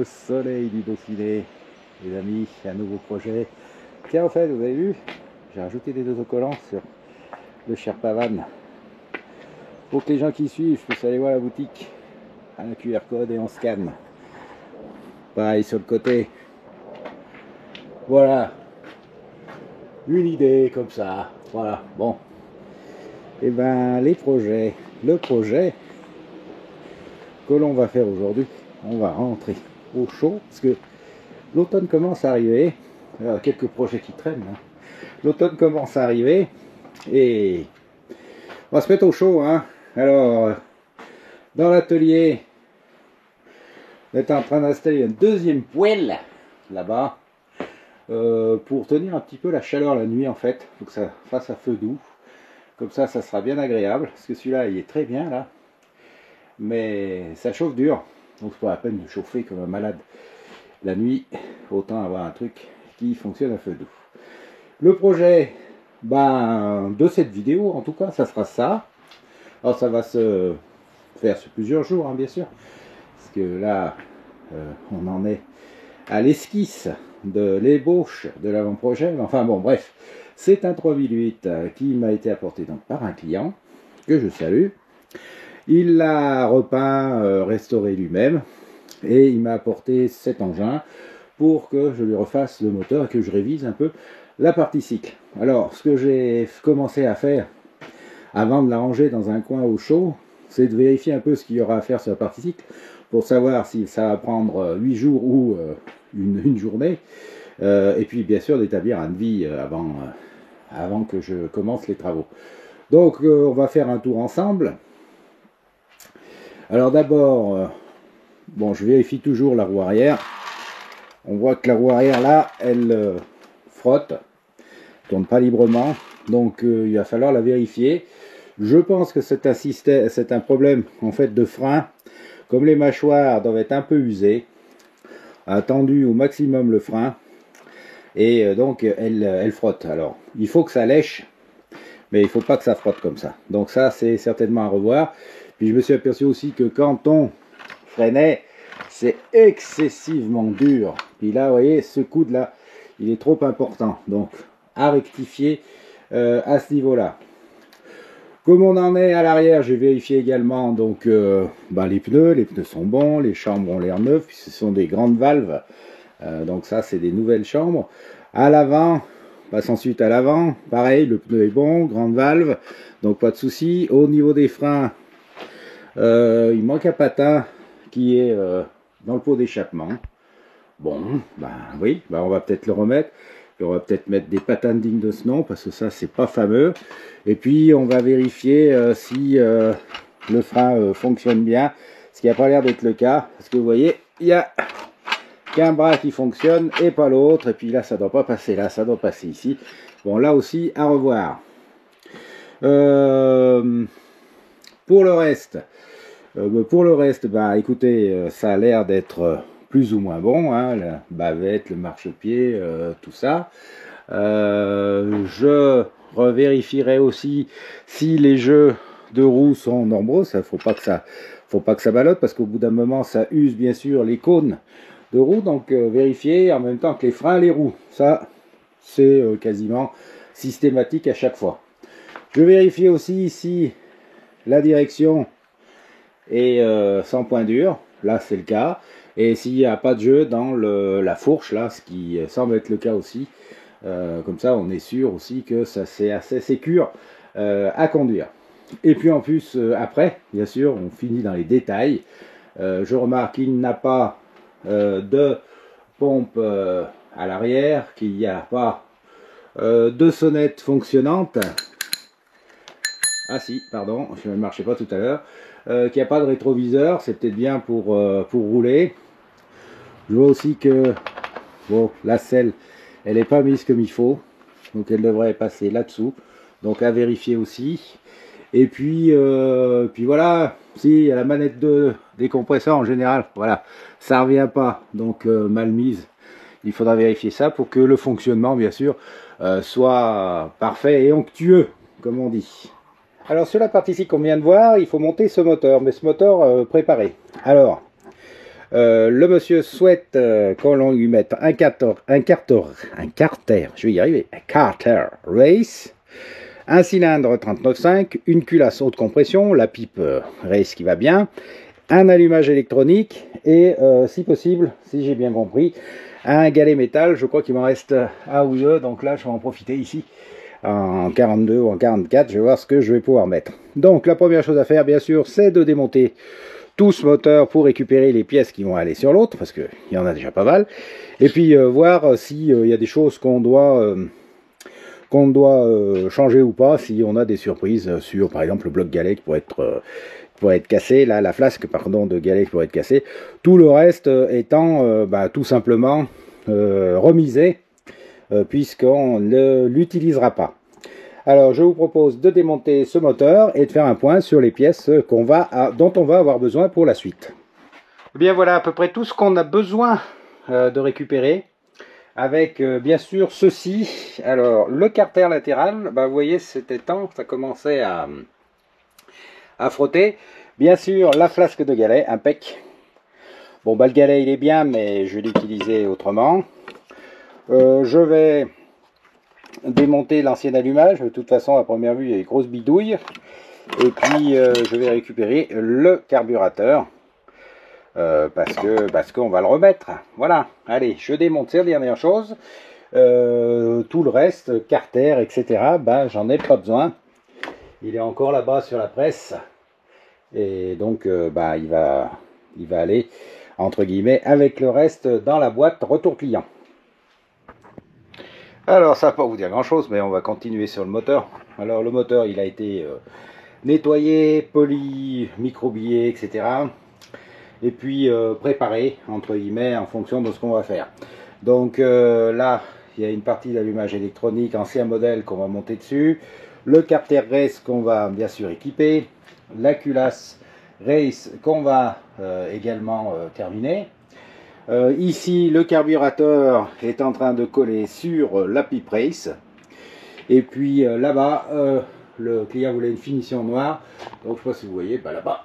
soleil du Dauphiné, les amis, un nouveau projet. Tiens, en fait, vous avez vu, j'ai rajouté des autocollants sur le Sherpa Van pour que les gens qui suivent puissent aller voir la boutique, un QR code et on scanne. Pareil sur le côté. Voilà, une idée comme ça. Voilà, bon. Et ben les projets, le projet que l'on va faire aujourd'hui, on va rentrer au chaud parce que l'automne commence à arriver. Alors, quelques projets qui traînent. Hein. L'automne commence à arriver et on va se mettre au chaud. Hein. Alors, dans l'atelier, on est en train d'installer un deuxième poêle là-bas pour tenir un petit peu la chaleur la nuit en fait. Il faut que ça fasse à feu doux. Comme ça sera bien agréable. Parce que celui-là, il est très bien là. Mais ça chauffe dur. Donc c'est pas la peine de chauffer comme un malade la nuit. Autant avoir un truc qui fonctionne à feu doux. Le projet de cette vidéo, en tout cas, ça sera ça. Alors ça va se faire sur plusieurs jours, hein, bien sûr. Parce que là, on en est à l'esquisse de l'ébauche de l'avant-projet. Enfin bon, bref. C'est un 3008 qui m'a été apporté donc par un client, que je salue. Il l'a repeint, restauré lui-même, et il m'a apporté cet engin pour que je lui refasse le moteur et que je révise un peu la partie cycle. Alors, ce que j'ai commencé à faire avant de la ranger dans un coin au chaud, c'est de vérifier un peu ce qu'il y aura à faire sur la partie cycle pour savoir si ça va prendre 8 jours ou une journée. Et puis bien sûr d'établir un devis avant que je commence les travaux. Donc on va faire un tour ensemble. Alors d'abord, bon, je vérifie toujours la roue arrière. On voit que la roue arrière là, elle frotte, tourne pas librement, donc il va falloir la vérifier. Je pense que c'est un problème en fait de frein. Comme les mâchoires doivent être un peu usées, a tendu au maximum le frein. Et donc elle frotte. Alors il faut que ça lèche, mais il ne faut pas que ça frotte comme ça. Donc ça c'est certainement à revoir. Puis je me suis aperçu aussi que quand on freinait, c'est excessivement dur. Puis là vous voyez, ce coude là, il est trop important. Donc à rectifier à ce niveau là. Comme on en est à l'arrière, j'ai vérifié également donc les pneus sont bons, les chambres ont l'air neuves, puis ce sont des grandes valves. Donc ça c'est des nouvelles chambres. À l'avant, passe ensuite à l'avant, pareil, le pneu est bon, grande valve, donc pas de souci. Au niveau des freins, il manque un patin qui est dans le pot d'échappement. Bon, oui, on va peut-être le remettre. Et on va peut-être mettre des patins dignes de ce nom, parce que ça c'est pas fameux. Et puis on va vérifier si le frein fonctionne bien, ce qui n'a pas l'air d'être le cas, parce que vous voyez, il y a qu'un bras qui fonctionne et pas l'autre, et puis là ça doit pas passer là, ça doit passer ici. Bon, là aussi à revoir. Pour le reste, écoutez, ça a l'air d'être plus ou moins bon, hein, la bavette, le marchepied, tout ça. Je revérifierai aussi si les jeux de roues sont normaux. Ça faut pas que ça ballotte, parce qu'au bout d'un moment ça use bien sûr les cônes de roues, donc vérifier en même temps que les freins, les roues. Ça c'est quasiment systématique à chaque fois. Je vérifie aussi si la direction est sans point dur. Là c'est le cas. Et s'il n'y a pas de jeu dans la fourche, là, ce qui semble être le cas aussi. Comme ça, on est sûr aussi que ça c'est assez sécure à conduire. Et puis en plus, après, bien sûr, on finit dans les détails. Je remarque qu'il n'a pas de pompe à l'arrière, qu'il n'y a pas de sonnette fonctionnante. Ah si, pardon, je ne marchais pas tout à l'heure. Qu'il n'y a pas de rétroviseur, c'est peut-être bien pour rouler. Je vois aussi que bon, la selle, elle n'est pas mise comme il faut, donc elle devrait passer là-dessous, donc à vérifier aussi. Et puis voilà, si la manette des compresseurs en général, voilà, ça revient pas, donc mal mise. Il faudra vérifier ça pour que le fonctionnement, bien sûr, soit parfait et onctueux, comme on dit. Alors sur la partie ici qu'on vient de voir, il faut monter ce moteur, mais ce moteur préparé. Alors, Le monsieur souhaite qu'on lui mette un carter, je vais y arriver, un carter race, un cylindre 39.5, une culasse haute compression, la pipe race qui va bien, un allumage électronique et si possible, si j'ai bien compris, un galet métal. Je crois qu'il m'en reste un ou deux, donc là je vais en profiter ici en 42 ou en 44, je vais voir ce que je vais pouvoir mettre. Donc la première chose à faire bien sûr, c'est de démonter tout ce moteur pour récupérer les pièces qui vont aller sur l'autre, parce qu'il y en a déjà pas mal, et puis voir s'il y a des choses qu'on doit changer ou pas, si on a des surprises sur par exemple le bloc galet qui pourrait être cassé, là la flasque pardon de galet qui pourrait être cassée, tout le reste étant tout simplement remisé puisqu'on ne l'utilisera pas. Alors je vous propose de démonter ce moteur et de faire un point sur les pièces dont on va avoir besoin pour la suite. Eh bien voilà à peu près tout ce qu'on a besoin de récupérer, avec bien sûr ceci. Alors le carter latéral, vous voyez c'était temps, ça commençait à frotter. Bien sûr la flasque de galet, impec. Bon le galet il est bien, mais je vais l'utiliser autrement. Je vais démonter l'ancien allumage. De toute façon à première vue il y a des grosses bidouilles. Et puis je vais récupérer le carburateur parce qu'on va le remettre. Voilà, allez, je démonte ces dernières choses. Tout le reste, carter, etc., j'en ai pas besoin. Il est encore là-bas sur la presse. Et donc il va aller entre guillemets avec le reste dans la boîte retour client. Alors ça va pas vous dire grand chose, mais on va continuer sur le moteur. Alors le moteur il a été nettoyé, poli, microbillé, etc. Et puis préparé entre guillemets en fonction de ce qu'on va faire. Donc là il y a une partie d'allumage électronique ancien modèle qu'on va monter dessus, le carter race qu'on va bien sûr équiper, la culasse race qu'on va également terminer. Ici le carburateur est en train de coller sur la pipe race, et puis là-bas le client voulait une finition noire, donc je sais pas si vous voyez, là-bas,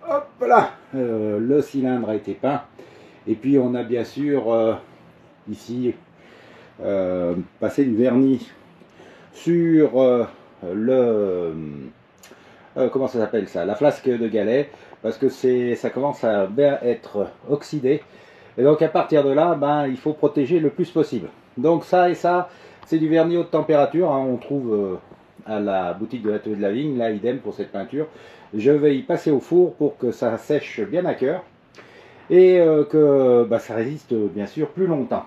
hop là, le cylindre a été peint, et puis on a bien sûr ici passé du vernis sur comment ça s'appelle ça, la flasque de galet, parce que ça commence à bien être oxydé. Et donc à partir de là, il faut protéger le plus possible. Donc ça et ça, c'est du vernis haute température, hein, on trouve à la boutique de l'atelier de la vigne, là idem pour cette peinture. Je vais y passer au four pour que ça sèche bien à cœur et que ça résiste bien sûr plus longtemps.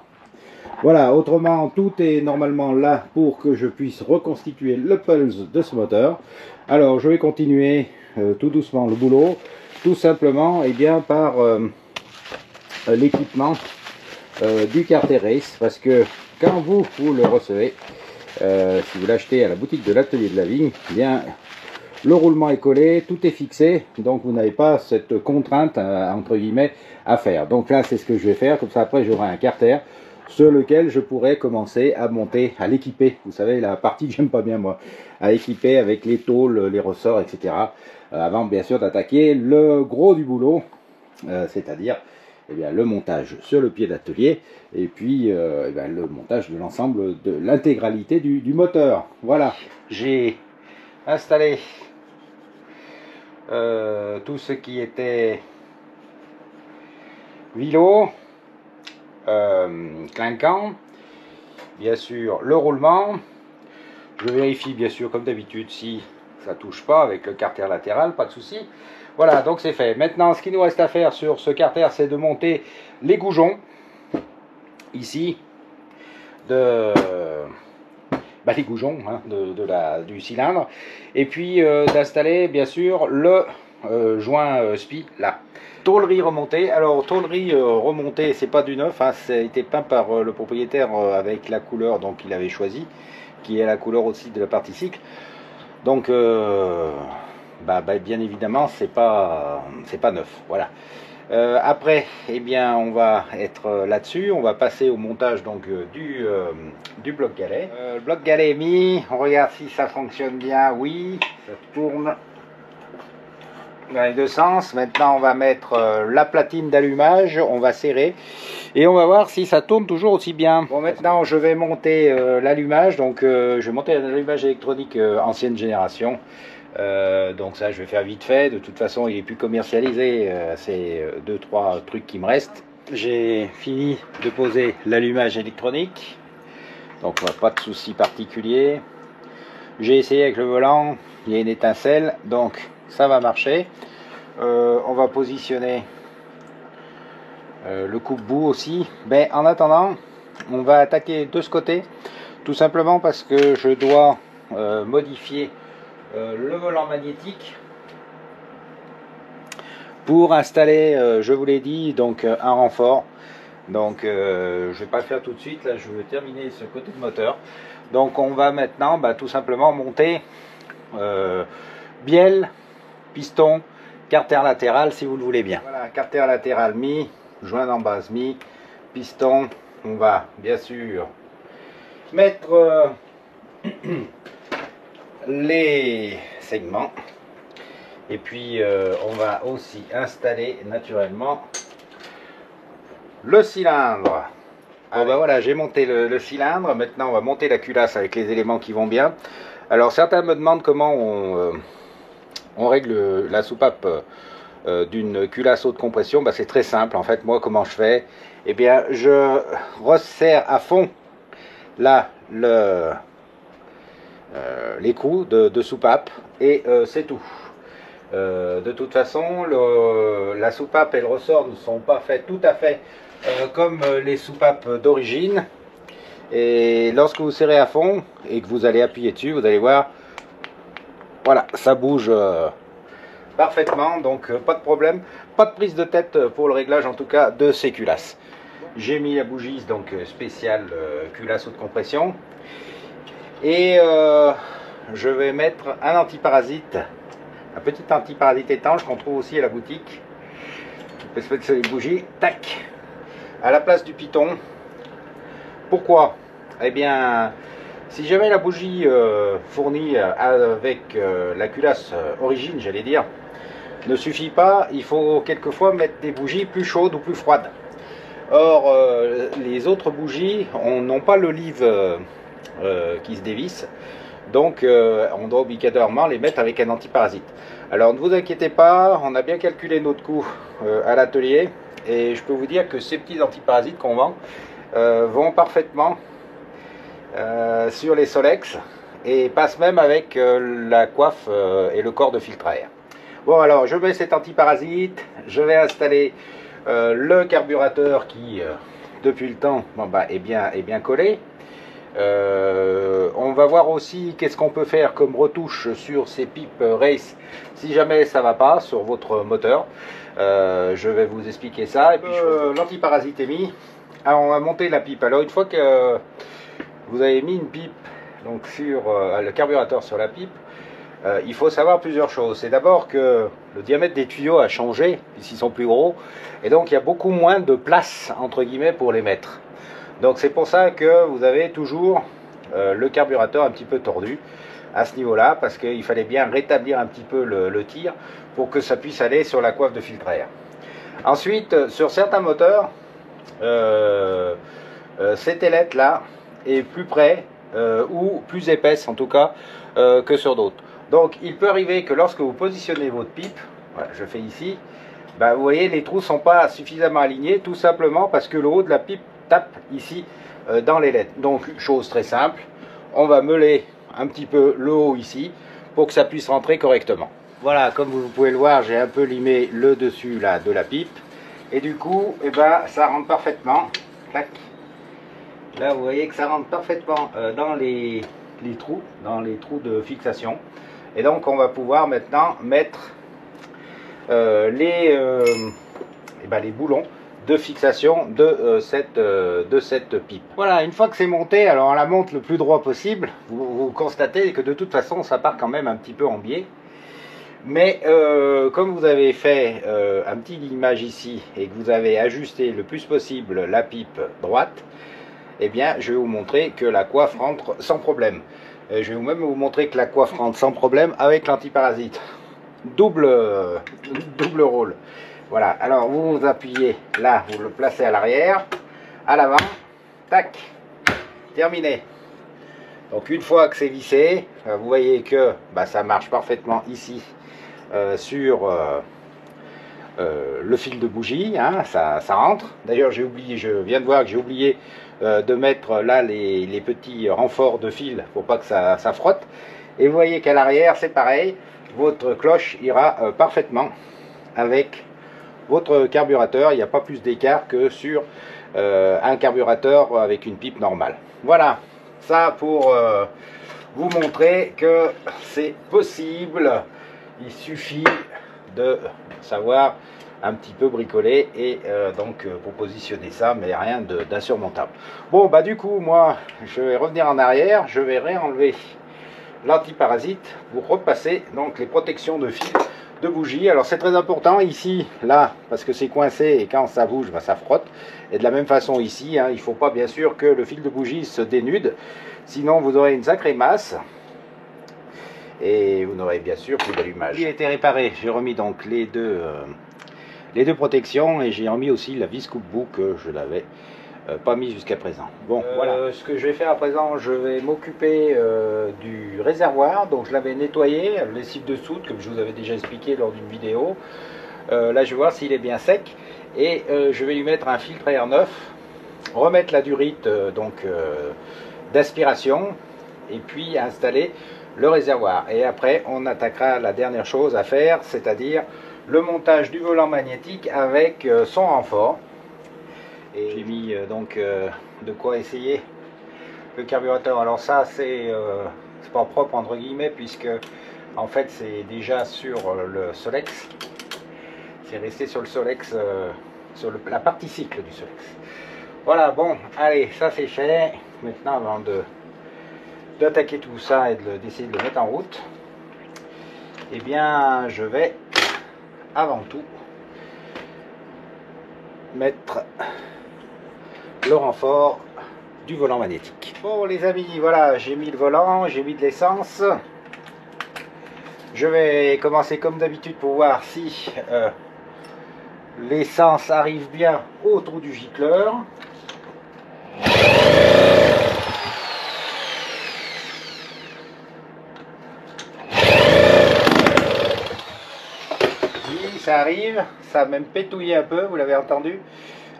Voilà, autrement tout est normalement là pour que je puisse reconstituer le pulse de ce moteur. Alors je vais continuer tout doucement le boulot, tout simplement par l'équipement du carter race, parce que quand vous le recevez, si vous l'achetez à la boutique de l'atelier de la vigne, le roulement est collé, tout est fixé, donc vous n'avez pas cette contrainte entre guillemets à faire. Donc là c'est ce que je vais faire, comme ça après j'aurai un carter sur lequel je pourrais commencer à monter, à l'équiper, vous savez la partie que j'aime pas bien moi, à équiper avec les tôles, les ressorts, etc. Avant bien sûr d'attaquer le gros du boulot, c'est-à-dire le montage sur le pied d'atelier, et puis le montage de l'ensemble de l'intégralité du moteur. Voilà, j'ai installé tout ce qui était vilo, clinquant, bien sûr le roulement. Je vérifie bien sûr comme d'habitude si ça touche pas avec le carter latéral, pas de souci. Voilà, donc c'est fait. Maintenant, ce qu'il nous reste à faire sur ce carter, c'est de monter les goujons, ici, les goujons hein, du cylindre, et puis d'installer, bien sûr, le joint SPI, là. Tôlerie remontée. Alors, tôlerie remontée, c'est pas du neuf, hein, ça a été peint par le propriétaire avec la couleur donc il avait choisi, qui est la couleur aussi de la partie cycle. Donc, bien évidemment c'est pas neuf, voilà. Après on va être là-dessus, on va passer au montage donc du bloc galet. Le bloc galet est mis, on regarde si ça fonctionne bien. Oui, ça tourne, dans les deux sens. Maintenant, on va mettre la platine d'allumage, on va serrer et on va voir si ça tourne toujours aussi bien. Bon, maintenant, je vais monter l'allumage. Donc, je vais monter l'allumage électronique ancienne génération. Donc ça, je vais faire vite fait. De toute façon, il est plus commercialisé. C'est 2-3 trucs qui me restent. J'ai fini de poser l'allumage électronique. Donc, pas de souci particulier. J'ai essayé avec le volant. Il y a une étincelle. Donc, ça va marcher. On va positionner le coupe-bout aussi. Mais en attendant, on va attaquer de ce côté. Tout simplement parce que je dois modifier le volant magnétique pour installer, je vous l'ai dit, donc un renfort. Donc je vais pas le faire tout de suite, là je vais terminer ce côté de moteur. Donc on va maintenant tout simplement monter bielle, piston, carter latéral si vous le voulez bien. Voilà, carter latéral mis, joint en base mis, piston. On va bien sûr mettre les segments et puis on va aussi installer naturellement le cylindre. Bon voilà, j'ai monté le cylindre. Maintenant on va monter la culasse avec les éléments qui vont bien. Alors certains me demandent comment on règle la soupape d'une culasse haute compression. C'est très simple en fait. Moi comment je fais, eh bien je resserre à fond là l'écrou de soupape et c'est tout. De toute façon, la soupape et le ressort ne sont pas faits tout à fait comme les soupapes d'origine. Et lorsque vous serrez à fond et que vous allez appuyer dessus, vous allez voir, voilà, ça bouge parfaitement. Donc pas de problème, pas de prise de tête pour le réglage en tout cas de ces culasses. J'ai mis la bougie donc spéciale culasse haute compression. Et je vais mettre un antiparasite, un petit antiparasite étanche qu'on trouve aussi à la boutique. On peut se mettre sur les bougies, tac, à la place du piton. Pourquoi? Eh bien, si jamais la bougie fournie avec la culasse origine, j'allais dire, ne suffit pas, il faut quelquefois mettre des bougies plus chaudes ou plus froides. Or, les autres bougies n'ont pas le livre qui se dévisse, donc on doit obligatoirement les mettre avec un antiparasite. Alors ne vous inquiétez pas, on a bien calculé notre coût à l'atelier et je peux vous dire que ces petits antiparasites qu'on vend vont parfaitement sur les Solex et passent même avec la coiffe et le corps de filtre à air. Bon, alors je mets cet antiparasite, je vais installer le carburateur qui depuis le temps est bien collé. On va voir aussi qu'est-ce qu'on peut faire comme retouche sur ces pipes race si jamais ça va pas sur votre moteur. Je vais vous expliquer ça et puis l'antiparasite est mis. Alors on va monter la pipe. Alors une fois que vous avez mis une pipe donc sur le carburateur sur la pipe, il faut savoir plusieurs choses. C'est d'abord que le diamètre des tuyaux a changé puisqu'ils sont plus gros et donc il y a beaucoup moins de place entre guillemets pour les mettre. Donc c'est pour ça que vous avez toujours le carburateur un petit peu tordu à ce niveau-là, parce qu'il fallait bien rétablir un petit peu le tir pour que ça puisse aller sur la coiffe de filtre à air. Ensuite, sur certains moteurs, cette ailette là est plus près ou plus épaisse en tout cas que sur d'autres. Donc il peut arriver que lorsque vous positionnez votre pipe, voilà, je fais ici, vous voyez les trous ne sont pas suffisamment alignés, tout simplement parce que le haut de la pipe tape ici dans l'ailette. Donc chose très simple, on va meuler un petit peu le haut ici pour que ça puisse rentrer correctement. Voilà, comme vous pouvez le voir, j'ai un peu limé le dessus là de la pipe et du coup ça rentre parfaitement. Tac. Là vous voyez que ça rentre parfaitement dans les trous de fixation et donc on va pouvoir maintenant mettre les boulons de fixation de cette pipe. Voilà, une fois que c'est monté, alors on la monte le plus droit possible. Vous constatez que de toute façon ça part quand même un petit peu en biais, mais comme vous avez fait un petit limage ici et que vous avez ajusté le plus possible la pipe droite, eh bien je vais vous montrer que la coiffe rentre sans problème. Je vais même vous montrer que la coiffe rentre sans problème avec l'antiparasite. double rôle. Voilà, alors vous appuyez là, vous le placez à l'arrière, à l'avant, tac, terminé. Donc une fois que c'est vissé, vous voyez que ça marche parfaitement ici sur le fil de bougie, hein, ça rentre. D'ailleurs j'ai oublié, je viens de voir que j'ai oublié de mettre là les petits renforts de fil pour pas que ça frotte. Et vous voyez qu'à l'arrière c'est pareil, votre cloche ira parfaitement avec votre carburateur. Il n'y a pas plus d'écart que sur un carburateur avec une pipe normale. Voilà, ça pour vous montrer que c'est possible. Il suffit de savoir un petit peu bricoler et donc pour positionner ça, mais rien d'insurmontable. Bon du coup moi je vais revenir en arrière, je vais réenlever l'antiparasite pour repasser donc les protections de fil de bougie. Alors c'est très important ici, là, parce que c'est coincé et quand ça bouge, ça frotte. Et de la même façon ici, hein, il ne faut pas bien sûr que le fil de bougie se dénude, sinon vous aurez une sacrée masse et vous n'aurez bien sûr plus d'allumage. Il a été réparé, j'ai remis donc les deux protections et j'ai remis aussi la vis coupe-bout que je l'avais pas mis jusqu'à présent. Bon, voilà. Ce que je vais faire à présent, je vais m'occuper du réservoir. Donc je l'avais nettoyé, lessive de soude, comme je vous avais déjà expliqué lors d'une vidéo. Là, je vais voir s'il est bien sec et je vais lui mettre un filtre à air neuf, remettre la durite d'aspiration et puis installer le réservoir. Et après, on attaquera la dernière chose à faire, c'est-à-dire le montage du volant magnétique avec son renfort. Et j'ai mis de quoi essayer le carburateur. Alors ça c'est pas propre entre guillemets, puisque en fait c'est déjà sur le Solex, c'est resté sur le Solex, sur la partie cycle du Solex. Voilà, bon, allez, ça c'est fait. Maintenant, avant d'attaquer tout ça et d'essayer de le mettre en route, eh bien je vais avant tout mettre le renfort du volant magnétique. Bon les amis, voilà, j'ai mis le volant, j'ai mis de l'essence. Je vais commencer comme d'habitude pour voir si l'essence arrive bien au trou du gicleur. Oui, ça arrive, ça a même pétouillé un peu, vous l'avez entendu.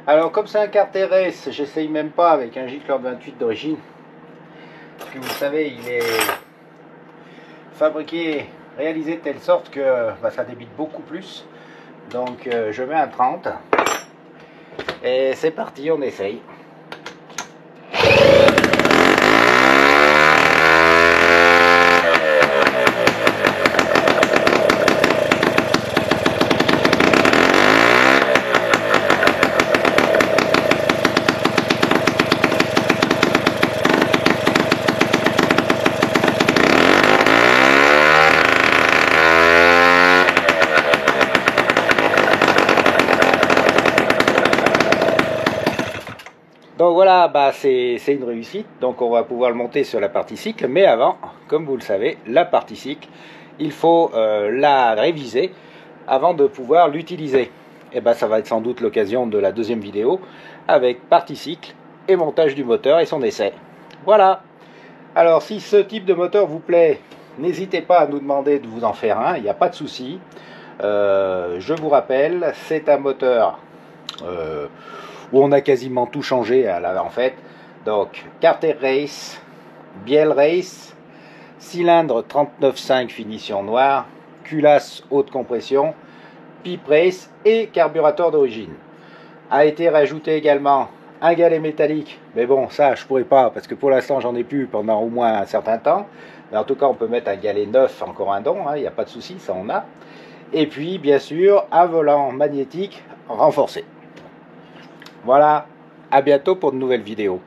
Alors comme c'est un Carteres, j'essaye même pas avec un gicleur 28 d'origine. Parce que vous savez, il est fabriqué, réalisé de telle sorte que ça débite beaucoup plus. Donc je mets un 30. Et c'est parti, on essaye. Donc voilà, c'est une réussite. Donc on va pouvoir le monter sur la partie cycle. Mais avant, comme vous le savez, la partie cycle, il faut la réviser avant de pouvoir l'utiliser. Et ça va être sans doute l'occasion de la deuxième vidéo avec partie cycle et montage du moteur et son essai. Voilà. Alors si ce type de moteur vous plaît, n'hésitez pas à nous demander de vous en faire un. Il n'y a pas de souci. Je vous rappelle, c'est un moteur où on a quasiment tout changé en fait. Donc Carter Race, bielle Race, cylindre 39.5 finition noire, culasse haute compression, pipe Race et carburateur d'origine. A été rajouté également un galet métallique, mais bon ça je pourrais pas parce que pour l'instant j'en ai plus pendant au moins un certain temps. Mais en tout cas on peut mettre un galet neuf, encore un don, il n'y a pas de souci, ça on a. Et puis bien sûr un volant magnétique renforcé. Voilà, à bientôt pour de nouvelles vidéos.